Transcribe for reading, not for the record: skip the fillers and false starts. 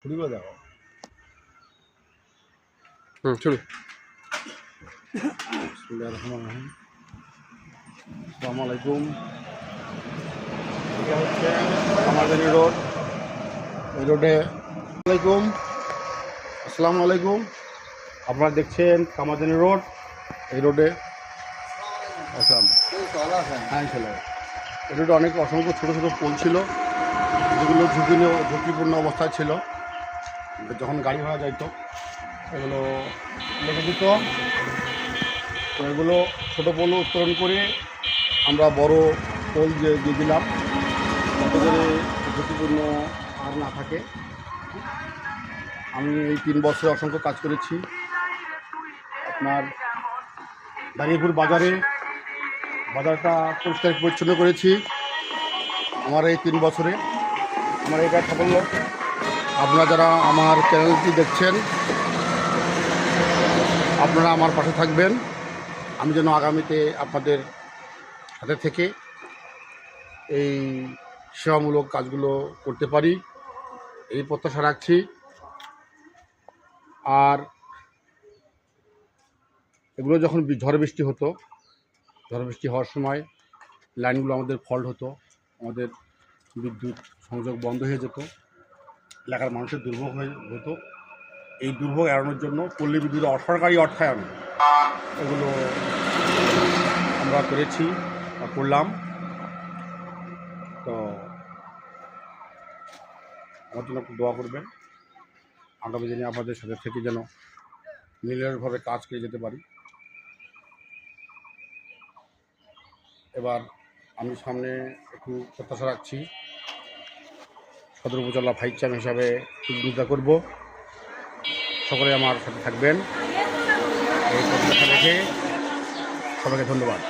শুরু করে দেখো শুরু। আসসালামু আলাইকুম। এটা হচ্ছে কামারদানি রোড। এই রোডে আলাইকুম আসসালামু আলাইকুম। আপনারা দেখছেন কামারদানি রোড। এই রোডে হ্যাঁ ছিল এই রোডে অনেক অসংখ্য ছোটো ছোটো পোল ছিল, যেগুলো ঝুঁকিপূর্ণ অবস্থায় ছিল। যখন গাড়ি ভাড়া যাইতো এগুলো লেগে দিত। তো এগুলো ছোটো পোল উত্তোলন করে আমরা বড় পোল দিয়ে দিলাম, যাতে করে ঝুঁকিপূর্ণ আর না থাকে। আমি এই 3 বছরে অসংখ্য কাজ করেছি। আপনার দাঁড়িয়েপুর বাজারটা পরিষ্কার পরিচ্ছন্ন করেছি আমার এই 3 বছরে। আমার এটা সাফল্য। আপনারা যারা আমার চ্যানেলটি দেখছেন, আপনারা আমার পাশে থাকবেন। আমি যেন আগামীতে আপনাদের সাথে থেকে এই সেবামূলক কাজগুলো করতে পারি, এই প্রত্যাশা রাখছি। আর এগুলো যখন ঝড় বৃষ্টি হওয়ার সময় লাইনগুলো আমাদের ফল্ট হতো, আমাদের বিদ্যুৎ সংযোগ বন্ধ হয়ে যেত, এলাকার মানুষের দুর্ভোগ হতো। এই দুর্ভোগ এড়ানোর জন্য পল্লী বিদ্যুৎ অসরকারি অর্থায়ন এগুলো আমরা করেছি বা করলাম। তো আমার জন্য একটু দোয়া করবেন, আগামী দিনে আপনাদের সাথে থেকে যেন নির্ভরভাবে কাজ করে যেতে পারি। এবার আমি সামনে একটু প্রত্যাশা রাখছি, সদর উপজেলা ভাইস চেয়ারম্যান হিসাবে প্রতিযোগিতা করব। সকলে আমার সাথে থাকবেন, এই প্রত্যাশা রেখে সবাইকে ধন্যবাদ।